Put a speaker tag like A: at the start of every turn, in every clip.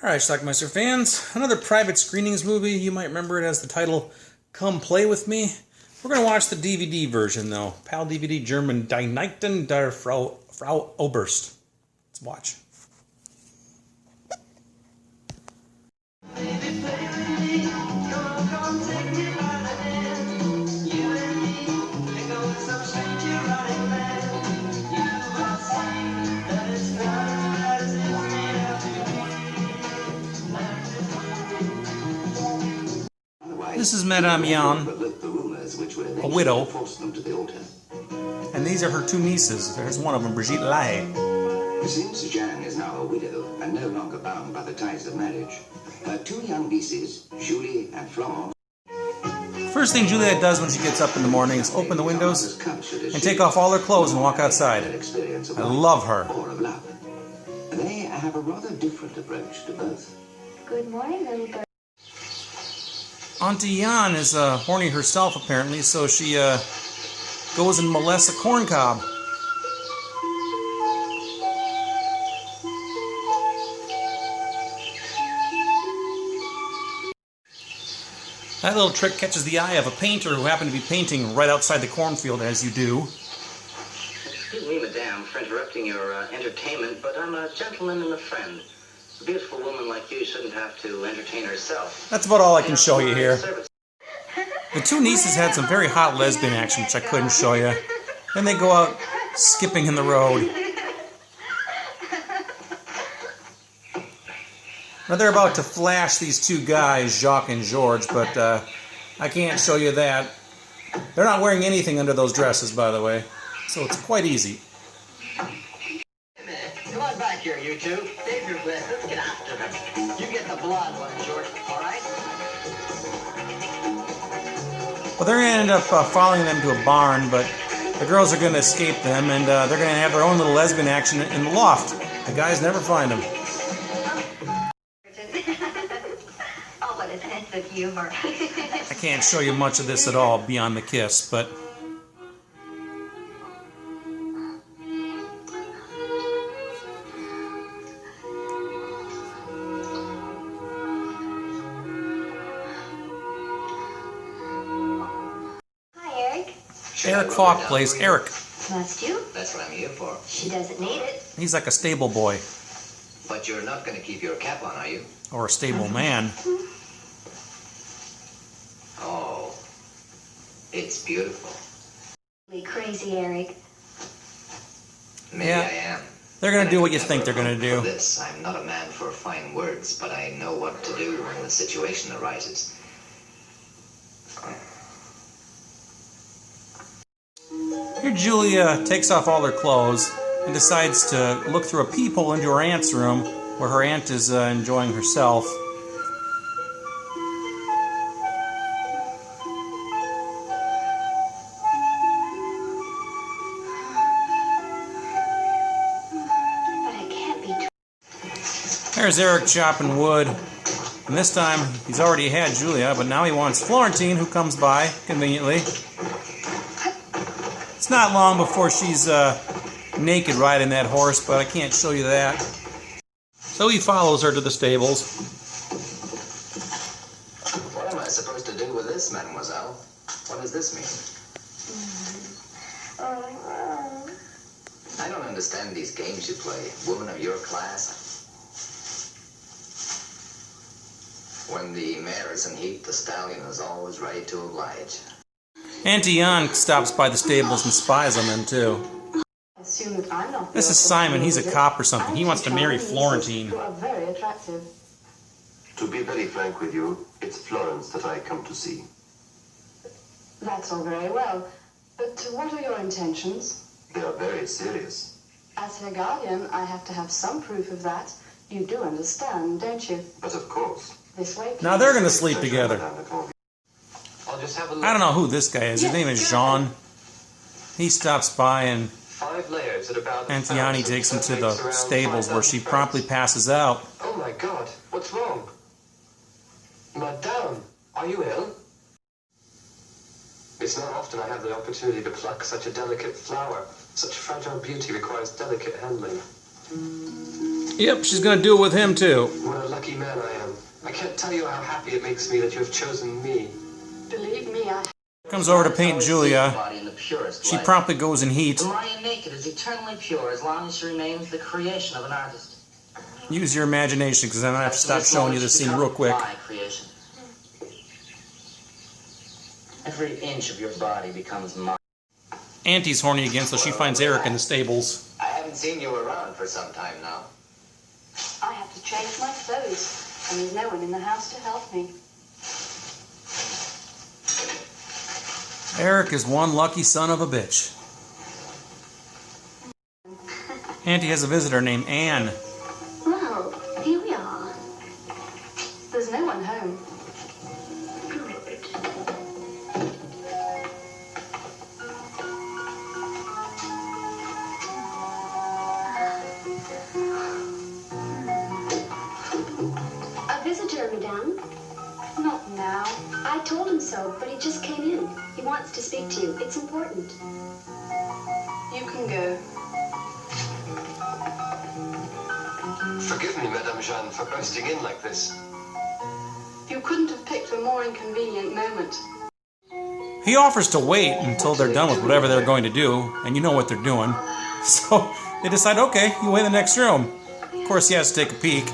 A: Alright, Schlockmeister fans, another private screenings movie. You might remember it as the title Come Play With Me. We're going to watch the DVD version, though. PAL DVD German Die Nichten der Frau Oberst. Let's watch. This is Madame Jan, a widow, and these are her two nieces. There's one of them, Brigitte Lai.
B: It seems Jan is now a widow and no longer bound by the ties of marriage. Her two young nieces, Julie and Florence.
A: First thing Juliet does when she gets up in the morning is open the windows and take off all her clothes and walk outside. I love her.
B: They have a rather different approach to both.
C: Good morning, little bird.
A: Auntie Jan is horny herself, apparently, so she goes and molests a corn cob. That little trick catches the eye of a painter who happened to be painting right outside the cornfield, as you do.
D: Excuse me, madame, for interrupting your entertainment, but I'm a gentleman and a friend. A beautiful woman like you shouldn't have to entertain herself.
A: That's about all I can show you here. The two nieces had some very hot lesbian action, which I couldn't show you. Then they go out skipping in the road. Now they're about to flash these two guys, Jacques and George, but I can't show you that. They're not wearing anything under those dresses, by the way, so it's quite easy.
E: Come on back here, you two. Save your breath. Let's get after them. You get the blonde one, George, all right?
A: Well, they're going to end up following them to a barn, but the girls are going to escape them, and they're going to have their own little lesbian action in the loft. The guys never find them.
C: Oh, what a sense of humor.
A: I can't show you much of this at all beyond the kiss, but... Eric Falk plays Eric.
C: Must you?
E: That's what I'm here for.
C: She doesn't need it.
A: He's like a stable boy.
E: But you're not going to keep your cap on, are you?
A: Or a stable man.
E: Oh, it's beautiful.
C: Crazy, Eric.
E: Maybe
A: Yeah.
E: I am.
A: They're going to do what you think they're going to do.
E: This, I'm not a man for fine words, but I know what to do when the situation arises.
A: Here Julia takes off all her clothes and decides to look through a peephole into her aunt's room where her aunt is enjoying herself.
C: But it can't be true.
A: There's Eric chopping wood. And this time he's already had Julia, but now he wants Florentine, who comes by conveniently. It's not long before she's naked riding that horse, but I can't show you that. So he follows her to the stables.
E: What am I supposed to do with this, mademoiselle? What does this mean? I don't understand these games you play, woman of your class. When the mare is in heat, the stallion is always ready to oblige.
A: Auntie Jan stops by the stables and spies on them, too. This is Simon. He's a cop or something. He wants to marry Florentine.
F: Very attractive.
G: To be very frank with you, it's Florence that I come to see.
F: That's all very well. But what are your intentions?
G: They are very serious.
F: As her guardian, I have to have some proof of that. You do understand, don't you?
G: But of course.
F: This way, please.
A: Now they're going to sleep together.
G: I'll just have a look.
A: I don't know who this guy is. His name is Jean. He stops by and
G: 5 layers at about
A: Auntie Jan takes him to the stables where she promptly passes out.
G: Oh my God, what's wrong? Madame, are you ill? It's not often I have the opportunity to pluck such a delicate flower. Such fragile beauty requires delicate handling.
A: Yep, she's gonna do it with him too.
H: What a lucky man I am. I can't tell you how happy it makes me that you have chosen me.
F: Believe me, I...
A: Comes over to paint Julia.
D: Body in the purest
A: She
D: light.
A: promptly goes in heat.
D: The Mayan naked is eternally pure as long as she remains the creation of an artist.
A: Use your imagination, because I'm gonna have to stop showing you this scene real quick.
D: My creation. Every inch of your body becomes mine.
A: Auntie's horny again, so she finds Eric in the stables.
B: I haven't seen you around for some time now.
F: I have to change my clothes, and there's no one in the house to help me.
A: Eric is one lucky son of a bitch. Auntie has a visitor named Anne.
C: Well, here we are.
F: There's no one home.
C: Good. A visitor, madame.
F: Not now.
C: I told him so, but he just came in. He wants to speak to you. It's important.
F: You can go.
H: Forgive me, Madame Jeanne, for bursting in like this.
F: You couldn't have picked a more inconvenient moment.
A: He offers to wait until they're done with whatever they're going to do, and you know what they're doing. So they decide, okay, you wait in the next room. Of course, he has to take a peek.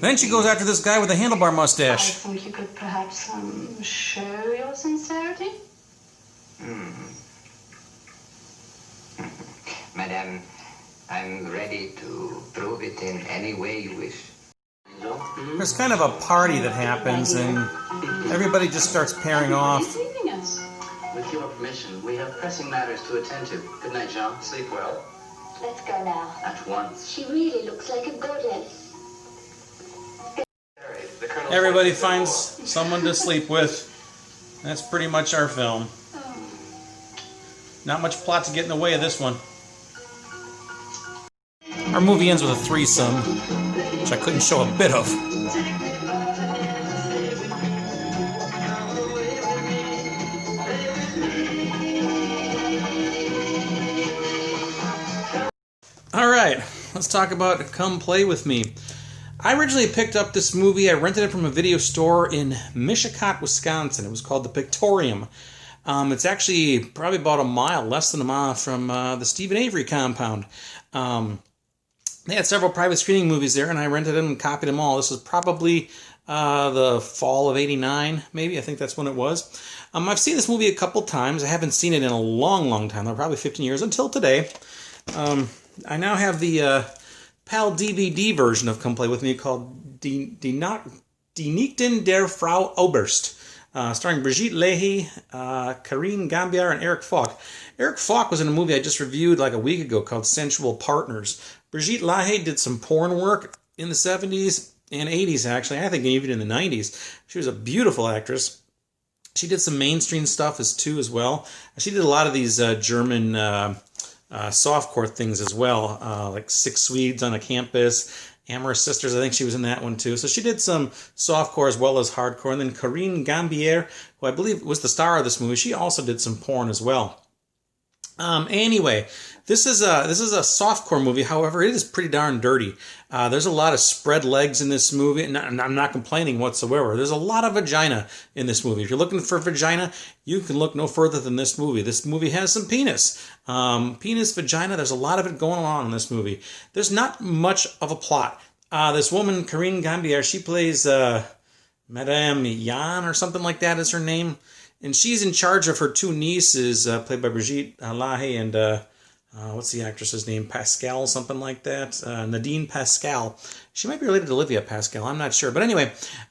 A: Then she goes after this guy with a handlebar
F: I
A: mustache.
F: think you could perhaps show your sincerity.
B: Madame, I'm ready to prove it in any way you wish.
A: There's kind of a party that happens, and everybody just starts pairing off.
F: He's leaving us.
D: With your permission, we have pressing matters to attend to. Good night, Jean. Sleep well.
C: Let's go now.
D: At once.
C: She really looks like a goddess.
A: Everybody finds someone to sleep with. That's pretty much our film. Not much plot to get in the way of this one. Our movie ends with a threesome, which I couldn't show a bit of. Alright, let's talk about Come Play With Me. I originally picked up this movie. I rented it from a video store in Mishicot, Wisconsin. It was called the Pictorium. It's actually probably about a mile, less than a mile from the Stephen Avery compound. They had several private screening movies there, and I rented them and copied them all. This was probably the fall of '89, maybe. I think that's when it was. I've seen this movie a couple times. I haven't seen it in a long, long time. Probably 15 years until today. I now have the PAL DVD version of Come Play With Me called Die Nichten der Frau Oberst, starring Brigitte Leahy, Karine Gambier, and Eric Falk. Eric Falk was in a movie I just reviewed like a week ago called Sensual Partners. Brigitte Leahy did some porn work in the 70s and 80s, actually. I think even in the 90s. She was a beautiful actress. She did some mainstream stuff too as well. She did a lot of these German softcore things as well, like Six Swedes on a Campus, Amorous Sisters. I think she was in that one too. So she did some softcore as well as hardcore. And then Karine Gambier, who I believe was the star of this movie, she also did some porn as well. Anyway, this is a softcore movie. However, it is pretty darn dirty. There's a lot of spread legs in this movie, and I'm not complaining whatsoever. There's a lot of vagina in this movie. If you're looking for vagina, you can look no further than this movie. This movie has some penis. Penis, vagina, there's a lot of it going on in this movie. There's not much of a plot. This woman, Karine Gambier, she plays Madame Jan or something like that is her name. And she's in charge of her two nieces, played by Brigitte Leahy and, what's the actress's name? Pascal, something like that. Nadine Pascal. She might be related to Olivia Pascal. I'm not sure. But anyway,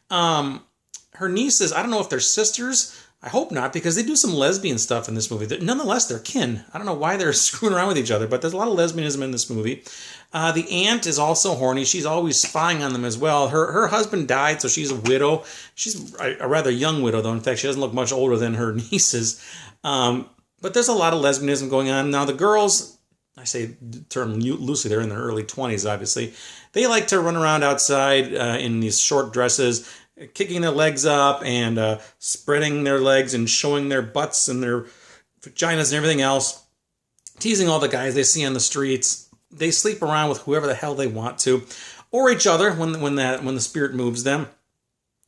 A: her nieces, I don't know if they're sisters. I hope not, because they do some lesbian stuff in this movie. Nonetheless, they're kin. I don't know why they're screwing around with each other, but there's a lot of lesbianism in this movie. The aunt is also horny. She's always spying on them as well. Her husband died, so she's a widow. She's a rather young widow, though. In fact, she doesn't look much older than her nieces. But there's a lot of lesbianism going on. Now, the girls, I say the term loosely, they're in their early 20s, obviously. They like to run around outside in these short dresses kicking their legs up and spreading their legs and showing their butts and their vaginas and everything else, teasing all the guys they see on the streets. They sleep around with whoever the hell they want to, or each other when the spirit moves them.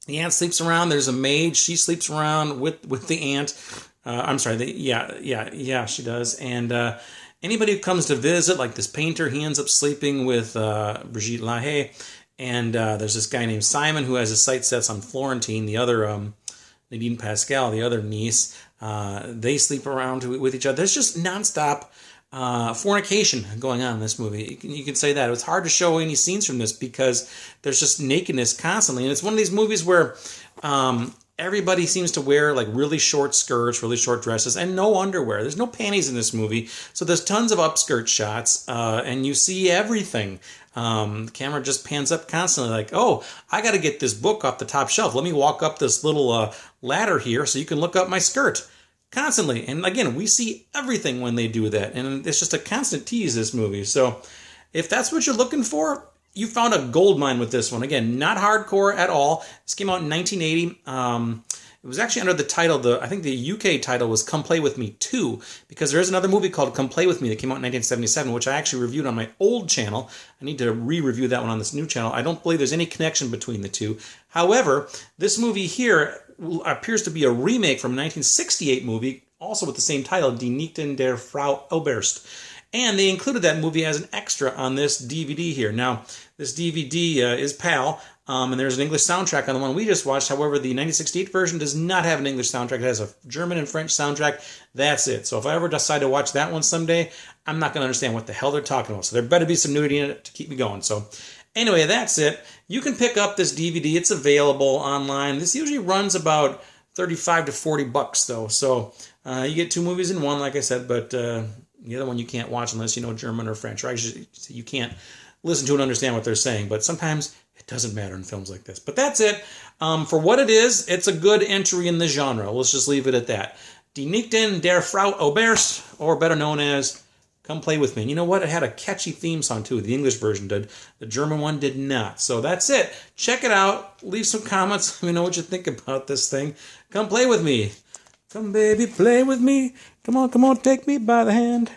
A: The aunt sleeps around. There's a maid. She sleeps around with the aunt. I'm sorry. She does. And anybody who comes to visit, like this painter, he ends up sleeping with Brigitte Lahaye. And there's this guy named Simon who has his sight sets on Florentine, the other Nadine Pascal, the other niece. They sleep around with each other. There's just nonstop fornication going on in this movie. You can say that. It's hard to show any scenes from this because there's just nakedness constantly. And it's one of these movies where everybody seems to wear like really short skirts, really short dresses, and no underwear. There's no panties in this movie. So there's tons of upskirt shots, and you see everything. The camera just pans up constantly like, oh, I got to get this book off the top shelf. Let me walk up this little ladder here so you can look up my skirt. Constantly. And again, we see everything when they do that. And it's just a constant tease, this movie. So if that's what you're looking for, you found a gold mine with this one. Again, not hardcore at all. This came out in 1980. It was actually under the title, I think the UK title was Come Play With Me 2, because there is another movie called Come Play With Me that came out in 1977, which I actually reviewed on my old channel. I need to re-review that one on this new channel. I don't believe there's any connection between the two. However, this movie here appears to be a remake from a 1968 movie, also with the same title, Die Nichten der Frau Oberst. And they included that movie as an extra on this DVD here. Now, this DVD is PAL, and there's an English soundtrack on the one we just watched. However, the 1968 version does not have an English soundtrack. It has a German and French soundtrack. That's it. So if I ever decide to watch that one someday, I'm not going to understand what the hell they're talking about. So there better be some nudity in it to keep me going. So anyway, that's it. You can pick up this DVD. It's available online. This usually runs about $35 to $40 though. So you get two movies in one, like I said, but the other one you can't watch unless you know German or French. Or actually, you can't listen to and understand what they're saying. But sometimes it doesn't matter in films like this. But that's it. For what it is, it's a good entry in the genre. Let's just leave it at that. Die Nichten der Frau Oberst, or better known as Come Play With Me. And you know what? It had a catchy theme song too. The English version did. The German one did not. So that's it. Check it out. Leave some comments. Let me know what you think about this thing. Come play with me. Come, baby, play with me. Come on, take me by the hand.